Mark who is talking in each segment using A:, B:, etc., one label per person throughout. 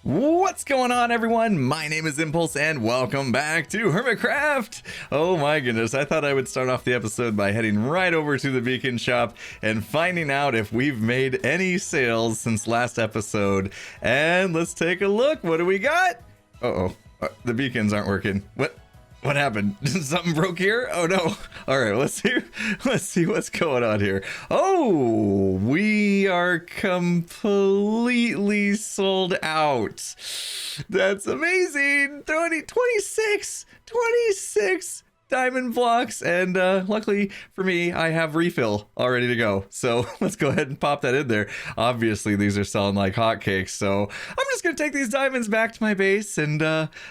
A: What's going on, everyone? My name is Impulse and welcome back to Hermitcraft. Oh my goodness, I thought I would start off the episode by heading right over to the beacon shop and finding out if we've made any sales since last episode. And let's take a look. What do we got? Uh-oh, the beacons aren't working. What happened? Something broke here? Oh no. All right, let's see what's going on here. Oh, we are completely sold out. That's amazing. 26 diamond blocks, and luckily for me, I have refill all ready to go. So let's go ahead and pop that in there. Obviously, these are selling like hotcakes, so I'm just gonna take these diamonds back to my base, and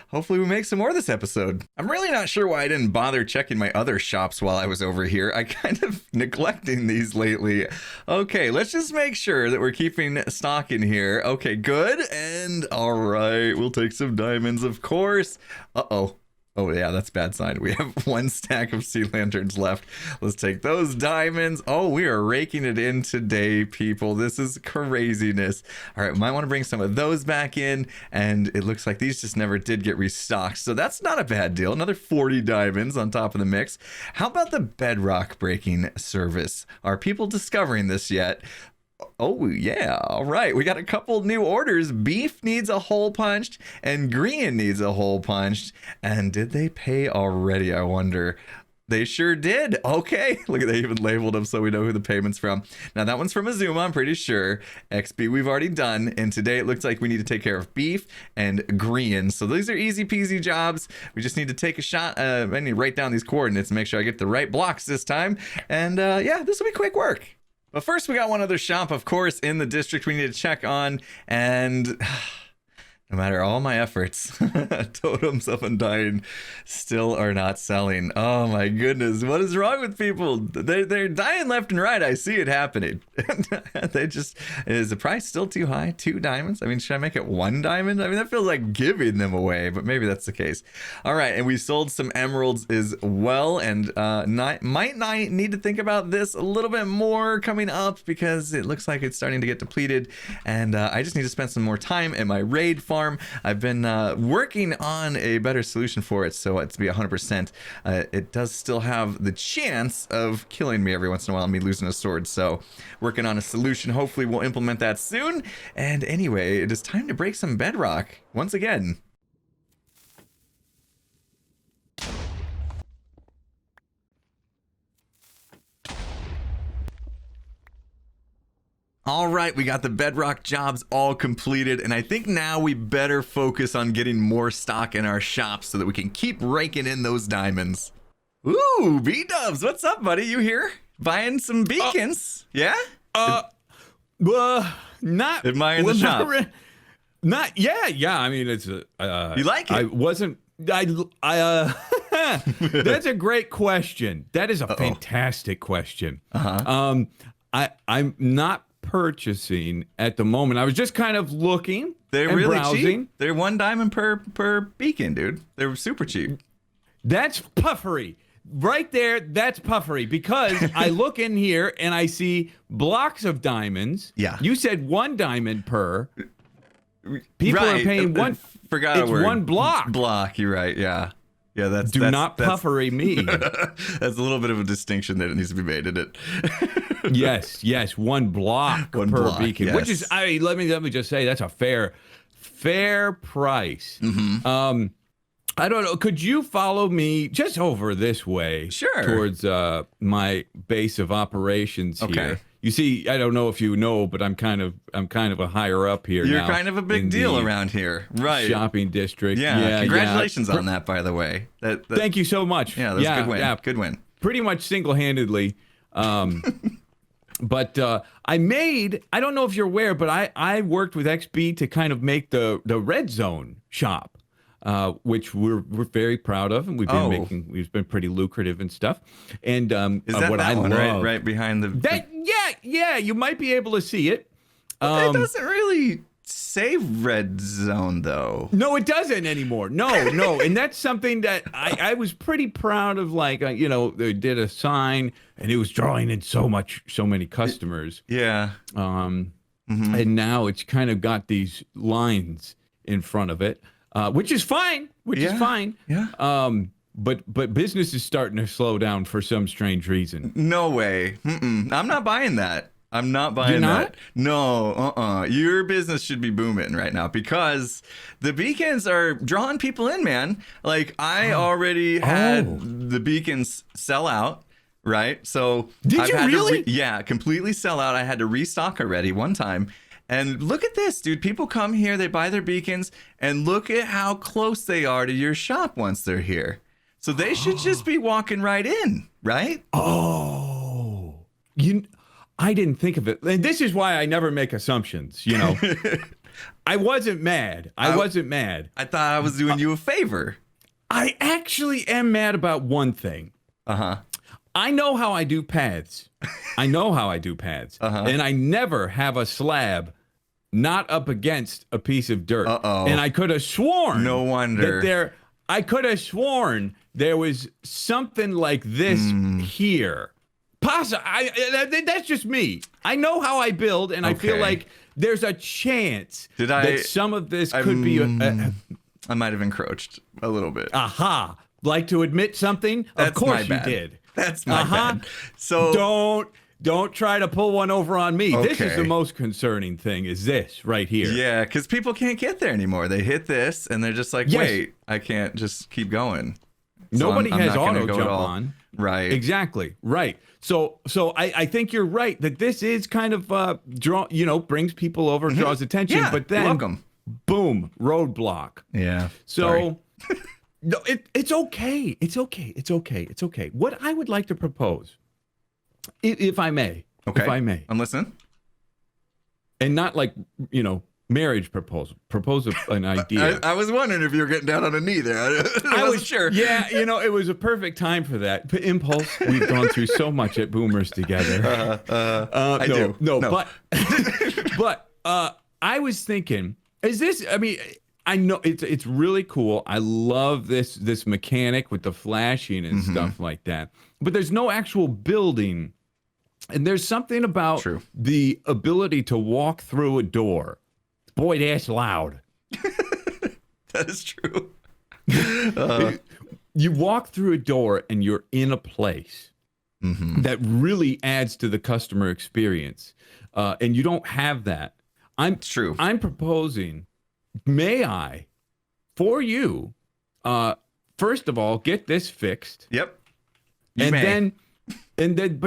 A: hopefully we make some more this episode. I'm really not sure why I didn't bother checking my other shops while I was over here. I kind of neglecting these lately. Okay, let's just make sure that we're keeping stock in here. Okay, good, and all right, we'll take some diamonds, of course. Uh-oh. Oh yeah, that's a bad sign. We have one stack of sea lanterns left. Let's take those diamonds. Oh, we are raking it in today, people. This is craziness. All right, might want to bring some of those back in. And it looks like these just never did get restocked. So that's not a bad deal. Another 40 diamonds on top of the mix. How about the bedrock breaking service? Are people discovering this yet? Oh yeah, all right, we got a couple new orders. Beef needs a hole punched and green needs a hole punched. And did they pay already, I wonder? They sure did. Okay, look at, they even labeled them so we know who the payment's from. Now that one's from Azuma, I'm pretty sure. XP we've already done, and today it looks like we need to take care of beef and green. So these are easy peasy jobs. We just need to take a shot. I need to write down these coordinates and make sure I get the right blocks this time. And yeah, this will be quick work. But first, we got one other shop, of course, in the district we need to check on, and no matter all my efforts, totems of undying still are not selling. Oh my goodness, what is wrong with people? They're dying left and right. I see it happening. They just, is the price still too high? 2 diamonds? I mean, should I make it 1 diamond? I mean, that feels like giving them away, but maybe that's the case. All right, and we sold some emeralds as well, and might need to think about this a little bit more coming up because it looks like it's starting to get depleted, and I just need to spend some more time at my raid farm. I've been working on a better solution for it, so it's to be 100%. It does still have the chance of killing me every once in a while, me losing a sword, so working on a solution. Hopefully we'll implement that soon. And anyway, it is time to break some bedrock once again. All right, we got the bedrock jobs all completed, and I think now we better focus on getting more stock in our shop so that we can keep raking in those diamonds. Ooh, B-dubs, what's up, buddy? You here? Buying some beacons? Yeah?
B: Not
A: admiring the shop.
B: Yeah. I mean, it's you
A: like it?
B: That's a great question. That is a fantastic question. I'm not purchasing at the moment. I was just kind of looking.
A: They're
B: and
A: really
B: browsing.
A: cheap. They're 1 diamond per beacon, dude. They're super cheap.
B: That's puffery. Right there, that's puffery, because I look in here and I see blocks of diamonds.
A: Yeah.
B: You said 1 diament per. People
A: right.
B: are paying one.
A: Forgot
B: it's
A: a word.
B: 1 block.
A: Block, you're right, yeah. Yeah, that's
B: not puffery me.
A: That's a little bit of a distinction that needs to be made, isn't it?
B: yes, 1 block per beacon,
A: yes.
B: which is, let me just say, that's a fair price.
A: Mm-hmm.
B: I don't know. Could you follow me just over this way?
A: Sure.
B: Towards my base of operations here.
A: Okay.
B: You see, I don't know if you know, but I'm kind of a higher up here.
A: You're
B: now
A: kind of a big deal around here, right?
B: Shopping district.
A: Yeah. Congratulations on that, by the way.
B: Thank you so much.
A: Yeah, that's a good win. Yeah, good win.
B: Pretty much single-handedly. But I don't know if you're aware, but I worked with XB to kind of make the red zone shop. Which we're very proud of, and we've been pretty lucrative and stuff. And
A: is that
B: what
A: that
B: I
A: one
B: love,
A: right behind the
B: yeah, you might be able to see it.
A: It doesn't really say red zone though.
B: No, it doesn't anymore. No, and that's something that I was pretty proud of. Like they did a sign, and it was drawing in so many customers.
A: Yeah.
B: And now it's kind of got these lines in front of it, which is fine.
A: Yeah.
B: But business is starting to slow down for some strange reason.
A: No way. I'm not buying that. I'm not buying
B: You're not?
A: that. No, Your business should be booming right now because the beacons are drawing people in, man. Like I already had the beacons sell out, right? So
B: Did you really?
A: Yeah, completely sell out. I had to restock already one time. And look at this, dude. People come here, they buy their beacons, and look at how close they are to your shop once they're here. So they should just be walking right in, right?
B: Oh, I didn't think of it. And this is why I never make assumptions, you know. I wasn't mad. I wasn't mad.
A: I thought I was doing you a favor.
B: I actually am mad about one thing. I know how I do paths. And I never have a slab not up against a piece of dirt. And I could have sworn.
A: No wonder.
B: I could have sworn there was something like this here. That's just me. I know how I build, and I feel like there's a chance that some of this could be.
A: I might have encroached a little bit.
B: Like to admit something? Of course you did.
A: That's my bad. So
B: don't try to pull one over on me. This is the most concerning thing. Is this right here?
A: Yeah, because people can't get there anymore. They hit this, and they're just like, wait, I can't just keep going.
B: Nobody has auto jump on.
A: Right.
B: Exactly. Right. So I think you're right that this is kind of brings people over, draws attention, but then
A: welcome.
B: Boom, roadblock.
A: Yeah.
B: So no, it's okay. It's okay. What I would like to propose, if I may.
A: Okay.
B: If I may.
A: I'm listening.
B: And not like, marriage proposal. Propose an idea.
A: I was wondering if you were getting down on a knee there. I wasn't sure.
B: Yeah, it was a perfect time for that. But Impulse, we've gone through so much at Boomers together.
A: I do.
B: No. But I was thinking, is this? I mean, I know it's really cool. I love this mechanic with the flashing and stuff like that. But there's no actual building, and there's something about the ability to walk through a door. Boy, that's loud.
A: That is true.
B: You walk through a door and you're in a place that really adds to the customer experience. And you don't have that. I'm proposing, may I, for you, first of all, get this fixed.
A: Yep.
B: But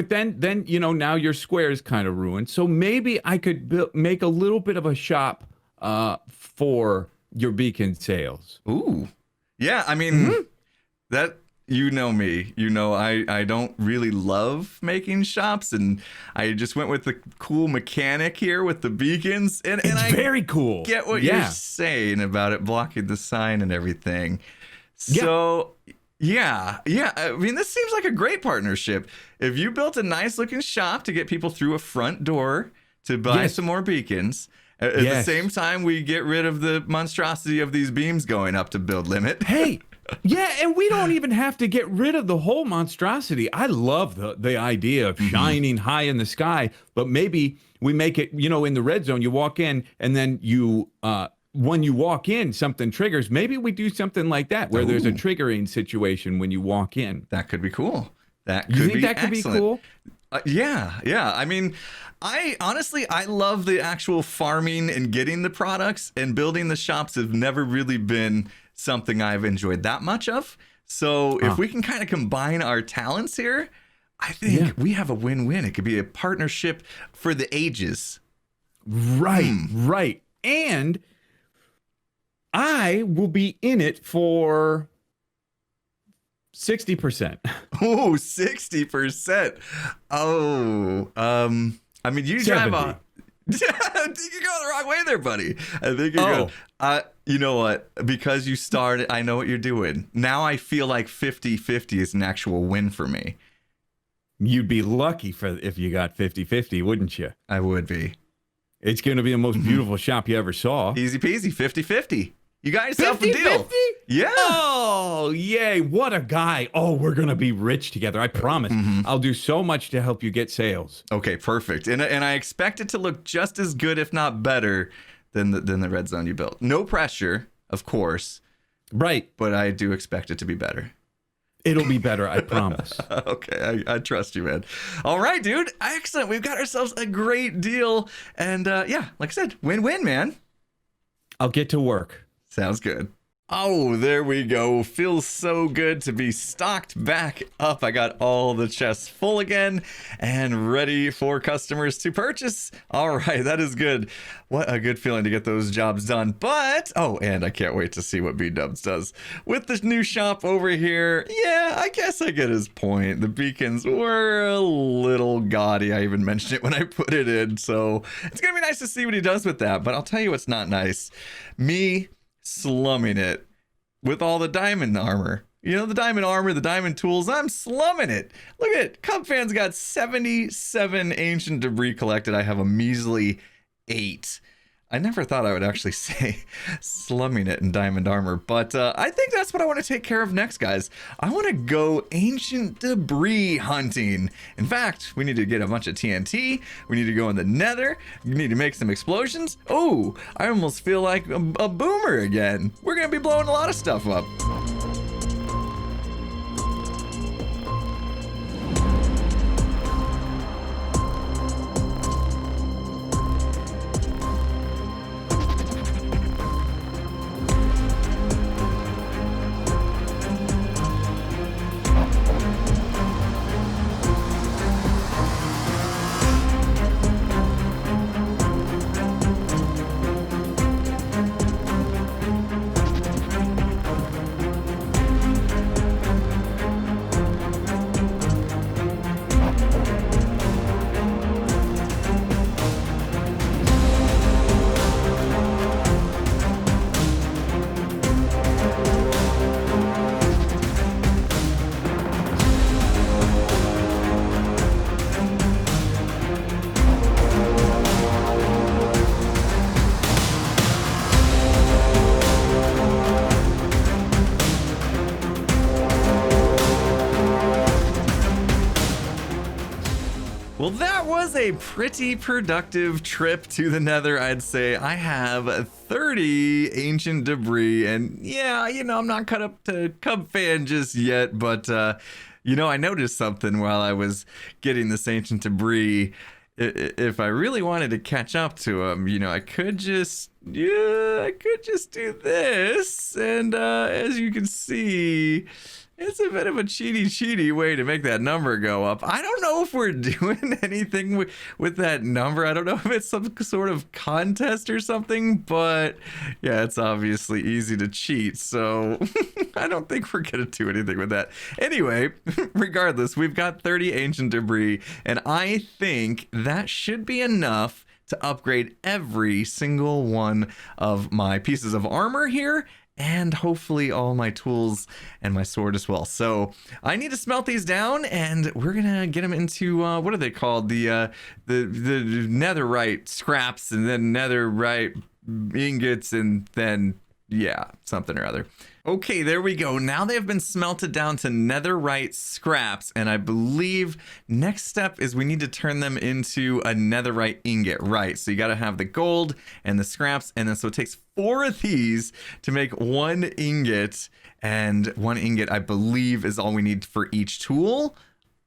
B: then now your square is kind of ruined. So maybe I could make a little bit of a shop for your beacon sales.
A: Ooh. Yeah, I mean, that, me. I don't really love making shops, and I just went with the cool mechanic here with the beacons. And
B: it's very cool.
A: Get what you're saying about it blocking the sign and everything. So, yeah. I mean, this seems like a great partnership. If you built a nice looking shop to get people through a front door to buy some more beacons, at the same time, we get rid of the monstrosity of these beams going up to build limit.
B: Hey, and we don't even have to get rid of the whole monstrosity. I love the idea of shining high in the sky, but maybe we make it, in the red zone, you walk in, and then when you walk in, something triggers. Maybe we do something like that, where there's a triggering situation when you walk in.
A: That could be cool.
B: You think that could be cool?
A: Yeah. I mean, I love the actual farming and getting the products, and building the shops have never really been something I've enjoyed that much of. So if we can kind of combine our talents here, I think we have a win-win. It could be a partnership for the ages.
B: Right. And I will be in it for 60%.
A: Oh, 60%. Oh, I mean, you
B: 70.
A: drive on. I think you're going the wrong way there, buddy. I think you're going. You know what? Because you started, I know what you're doing. Now I feel like 50-50 is an actual win for me.
B: You'd be lucky if you got 50-50, wouldn't you?
A: I would be.
B: It's going to be the most beautiful shop you ever saw.
A: Easy peasy, 50-50. You got yourself a deal.
B: 50-50?
A: Yeah.
B: Oh, yay. What a guy. Oh, we're going to be rich together. I promise. I'll do so much to help you get sales.
A: Okay, perfect. And I expect it to look just as good, if not better, than the red zone you built. No pressure, of course.
B: Right.
A: But I do expect it to be better.
B: It'll be better, I promise.
A: Okay, I trust you, man. All right, dude. Excellent. We've got ourselves a great deal. And yeah, like I said, win-win, man.
B: I'll get to work.
A: Sounds good. Oh, there we go. Feels so good to be stocked back up. I got all the chests full again and ready for customers to purchase. All right, that is good. What a good feeling to get those jobs done. But, oh, and I can't wait to see what BDubs does. With the new shop over here, yeah, I guess I get his point. The beacons were a little gaudy. I even mentioned it when I put it in. So it's going to be nice to see what he does with that. But I'll tell you what's not nice. Me slumming it with all the diamond armor. You know, the diamond armor, the diamond tools, I'm slumming it. Look at it. Cub fans got 77 ancient debris collected. I have a measly 8. I never thought I would actually say slumming it in diamond armor, but I think that's what I want to take care of next, guys. I want to go ancient debris hunting. In fact, we need to get a bunch of TNT. We need to go in the nether. We need to make some explosions. Oh, I almost feel like a boomer again. We're going to be blowing a lot of stuff up. Well, that was a pretty productive trip to the nether, I'd say. I have 30 ancient debris, and yeah, you know, I'm not cut up to Cub fan just yet, but, you know, I noticed something while I was getting this ancient debris. If I really wanted to catch up to him, you know, I could just do this, and as you can see, it's a bit of a cheaty way to make that number go up. I don't know if we're doing anything with that number. I don't know if it's some sort of contest or something, but yeah, it's obviously easy to cheat. So I don't think we're going to do anything with that. Anyway, regardless, we've got 30 ancient debris, and I think that should be enough to upgrade every single one of my pieces of armor here, and hopefully all my tools and my sword as well. So I need to smelt these down, and we're gonna get them into what are they called? The netherite scraps, and then netherite ingots, and then yeah, something or other. Okay, there we go. Now they have been smelted down to netherite scraps, and I believe next step is we need to turn them into a netherite ingot, right? So you got to have the gold and the scraps, and then so it takes 4 of these to make 1 ingot, and 1 ingot I believe is all we need for each tool,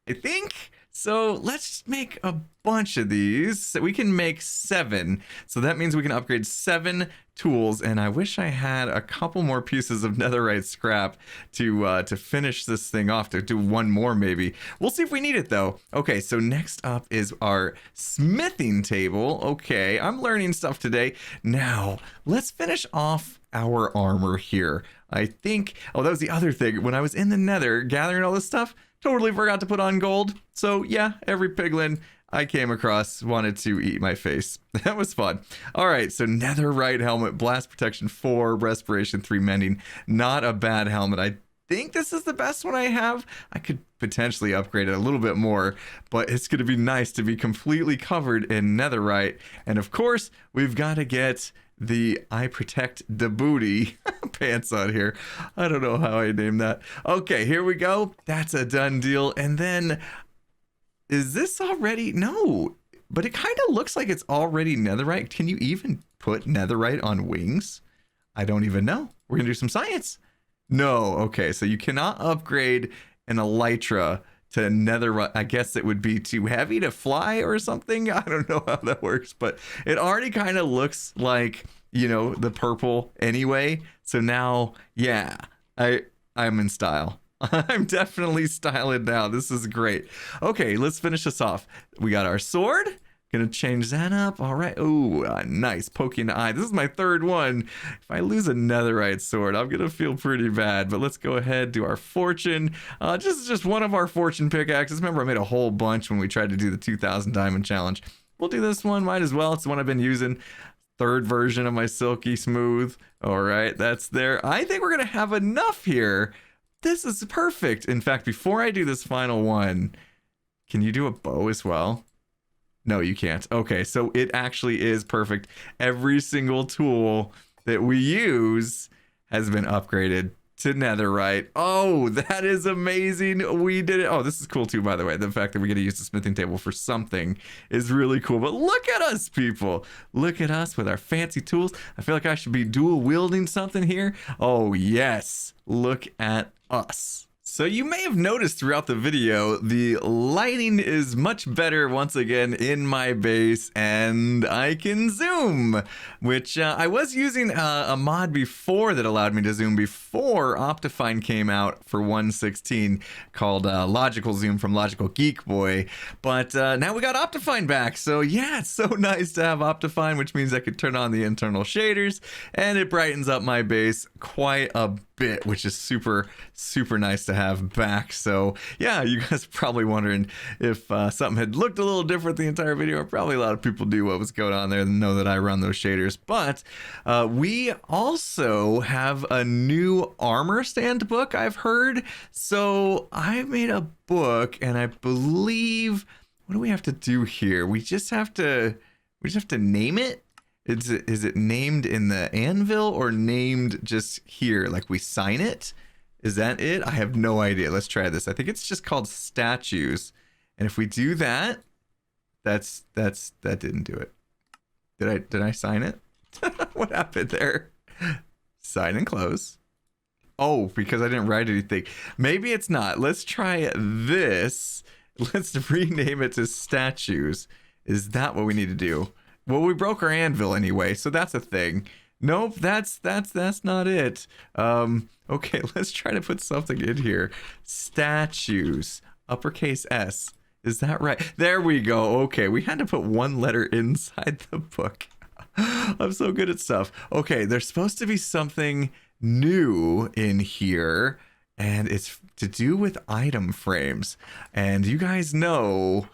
A: I think. So let's make a bunch of these. So we can make 7. So that means we can upgrade 7 tools. And I wish I had a couple more pieces of netherite scrap to finish this thing off, to do 1 more maybe. We'll see if we need it though. Okay, so next up is our smithing table. Okay, I'm learning stuff today. Now, let's finish off our armor here. I think, oh, that was the other thing. When I was in the nether gathering all this stuff, totally forgot to put on gold. So yeah, every piglin I came across wanted to eat my face. That was fun. All right, so netherite helmet, blast protection 4, respiration 3, mending. Not a bad helmet. I think this is the best one I have. I could potentially upgrade it a little bit more, but it's going to be nice to be completely covered in netherite. And of course, we've got to get the I protect the booty pants on here. I don't know how I named that. Okay, here we go. That's a done deal. And then, is this already? No, but it kind of looks like it's already netherite. Can you even put netherite on wings? I don't even know. We're gonna do some science. No, okay, so you cannot upgrade an elytra to netherite. I guess it would be too heavy to fly or something. I don't know how that works, but it already kind of looks like, you know, the purple anyway. So now, yeah, I'm in style. I'm definitely styling now. This is great. Okay, let's finish this off. We got our sword. Gonna change that up. All right. Ooh, nice. Poking the eye. This is my third one. If I lose a netherite sword, I'm gonna feel pretty bad. But let's go ahead, do our fortune. Just one of our fortune pickaxes. Remember, I made a whole bunch when we tried to do the 2,000 diamond challenge. We'll do this one. Might as well. It's the one I've been using. Third version of my silky smooth. All right, that's there. I think we're gonna have enough here. This is perfect. In fact, before I do this final one, can you do a bow as well? No, you can't. Okay, so it actually is perfect. Every single tool that we use has been upgraded to netherite. Oh, that is amazing. We did it. Oh, this is cool too, by the way. The fact that we get to use the smithing table for something is really cool. But look at us, people. Look at us with our fancy tools. I feel like I should be dual wielding something here. Oh, yes. Look at us. So you may have noticed throughout the video, the lighting is much better once again in my base, and I can zoom, which I was using a mod before that allowed me to zoom before Optifine came out for 1.16 called Logical Zoom from Logical Geek Boy, but now we got Optifine back, so yeah, it's so nice to have Optifine, which means I could turn on the internal shaders, and it brightens up my base quite a bit, which is super nice to have back. So yeah, you guys are probably wondering if something had looked a little different the entire video. Probably a lot of people do what was going on there and know that I run those shaders. But we also have a new armor stand book, I've heard. So I made a book, and I believe, what do we have to do here? We just have to name it. Is it named in the anvil or named just here? Like we sign it? Is that it? I have no idea. Let's try this. I think it's just called statues. And if we do that, that didn't do it. Did I sign it? What happened there? Sign and close. Oh, because I didn't write anything. Maybe it's not. Let's try this. Let's rename it to statues. Is that what we need to do? Well, we broke our anvil anyway, so that's a thing. Nope, that's not it. Okay, let's try to put something in here. Statues, uppercase S. Is that right? There we go. Okay, we had to put one letter inside the book. I'm so good at stuff. Okay, there's supposed to be something new in here, and it's to do with item frames. And you guys know,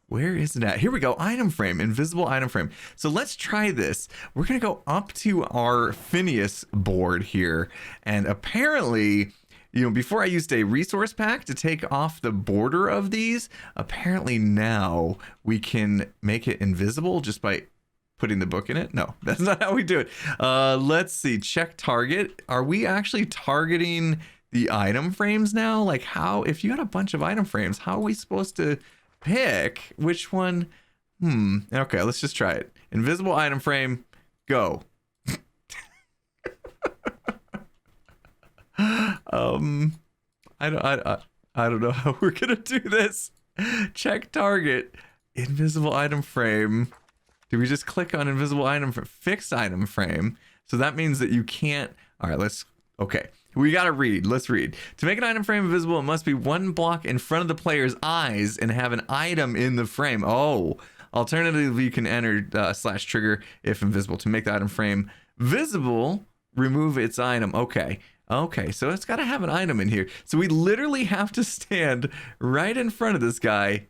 A: where is it at? Here we go. Item frame, invisible item frame. So let's try this. We're going to go up to our Phineas board here. And apparently, you know, before I used a resource pack to take off the border of these, apparently now we can make it invisible just by putting the book in it. No, that's not how we do it. Let's see. Check target. Are we actually targeting the item frames now? Like how, if you got a bunch of item frames, how are we supposed to pick which one? Okay, let's just try it. Invisible item frame, go. I don't know how we're gonna do this. Check target, invisible item frame. Do we just click on invisible item for fixed item frame? So that means that you can't. All right, okay. We gotta read. Let's read. To make an item frame invisible, it must be one block in front of the player's eyes and have an item in the frame. Oh, alternatively, you can enter / trigger if invisible. To make the item frame visible, remove its item. Okay, so it's gotta have an item in here. So we literally have to stand right in front of this guy,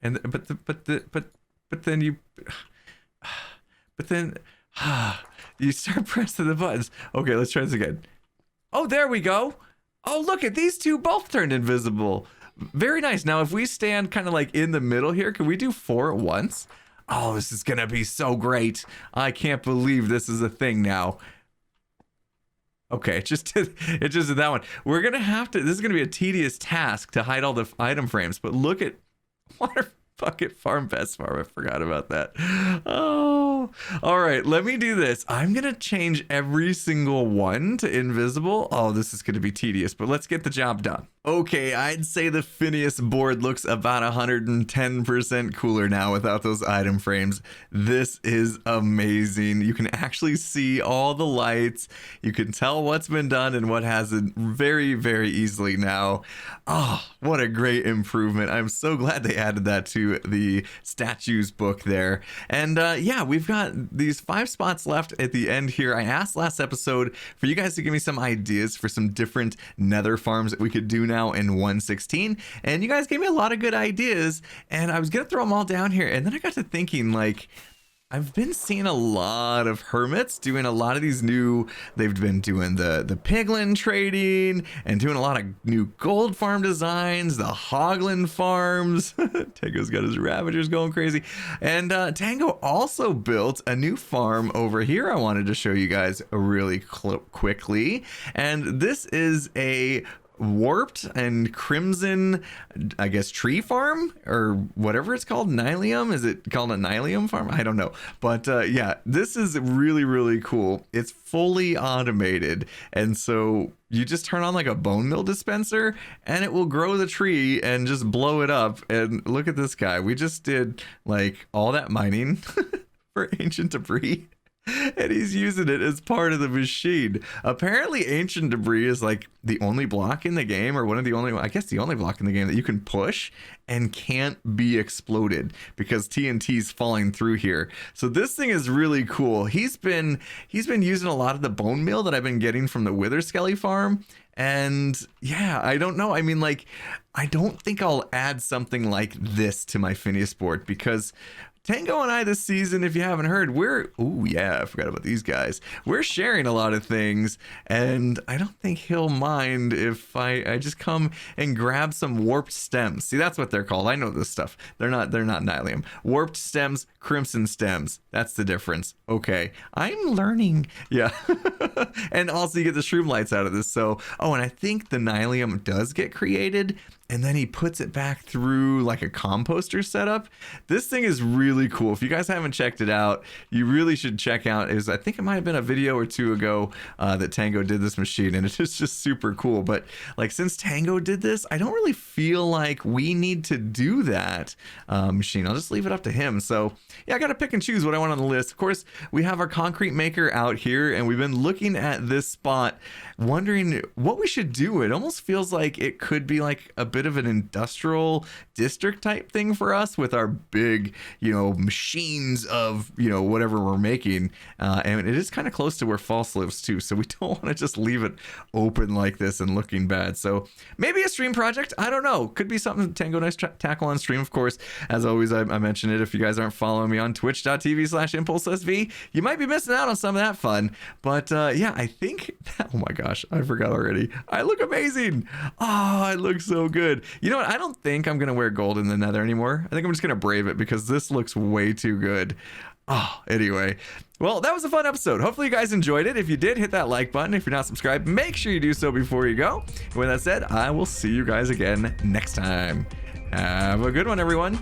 A: and but then you start pressing the buttons. Okay, let's try this again. Oh, there we go. Oh, look at these two both turned invisible. Very nice. Now, if we stand kind of like in the middle here, can we do 4 at once? Oh, this is going to be so great. I can't believe this is a thing now. Okay, it just did that one. We're going to have to, this is going to be a tedious task to hide all the item frames, but look at, Bucket farm, best farm. I forgot about that. Oh, all right. Let me do this. I'm going to change every single one to invisible. Oh, this is going to be tedious, but let's get the job done. Okay, I'd say the Phineas board looks about 110% cooler now without those item frames. This is amazing. You can actually see all the lights. You can tell what's been done and what hasn't very, very easily now. Oh, what a great improvement. I'm so glad they added that to the statues book there. And yeah, we've got these 5 spots left at the end here. I asked last episode for you guys to give me some ideas for some different nether farms that we could do now in 1.16, and you guys gave me a lot of good ideas, and I was gonna throw them all down here, and then I got to thinking, like, I've been seeing a lot of hermits doing a lot of these new, they've been doing the piglin trading and doing a lot of new gold farm designs, the hoglin farms. Tango's got his ravagers going crazy. And Tango also built a new farm over here I wanted to show you guys really quickly. And this is a warped and crimson, I guess, tree farm or whatever it's called. Nylium, is it called a Nylium farm? I don't know, but yeah, this is really, really cool. It's fully automated, and so you just turn on like a bone meal dispenser and it will grow the tree and just blow it up. And look at this guy, we just did like all that mining for ancient debris, and he's using it as part of the machine. Apparently ancient debris is like the only block in the game, or one of the only, I guess the only block in the game that you can push and can't be exploded because TNT's falling through here. So this thing is really cool. He's been using a lot of the bone meal that I've been getting from the Wither Skelly farm. And yeah, I don't know. I mean, like, I don't think I'll add something like this to my Phineas board, because Tango and I this season, if you haven't heard, oh yeah, I forgot about these guys. We're sharing a lot of things, and I don't think he'll mind if I just come and grab some warped stems. See, that's what they're called. I know this stuff. They're not Nylium. Warped stems, crimson stems. That's the difference. Okay, I'm learning. Yeah. And also you get the shroom lights out of this. So, oh, and I think the Nylium does get created, and then he puts it back through like a composter setup. This thing is really cool. If you guys haven't checked it out, you really should check out. I think it might have been a video or two ago that Tango did this machine, and it's just super cool. But like, since Tango did this, I don't really feel like we need to do that machine. I'll just leave it up to him. So yeah, I got to pick and choose what I want on the list. Of course, we have our concrete maker out here, and we've been looking at this spot, wondering what we should do. It almost feels like it could be like a bit of an industrial district type thing for us with our big, you know, machines of, you know, whatever we're making. And it is kind of close to where False lives too. So we don't want to just leave it open like this and looking bad. So maybe a stream project. I don't know. Could be something Tango Nice tackle on stream. Of course, as always, I mention it. If you guys aren't following me on twitch.tv/impulseSV, you might be missing out on some of that fun. But yeah, I think that, oh my gosh, I forgot already. I look amazing. Oh, I look so good. You know what? I don't think I'm going to wear gold in the nether anymore. I think I'm just going to brave it because this looks way too good. Oh, anyway. Well, that was a fun episode. Hopefully you guys enjoyed it. If you did, hit that like button. If you're not subscribed, make sure you do so before you go. And with that said, I will see you guys again next time. Have a good one, everyone.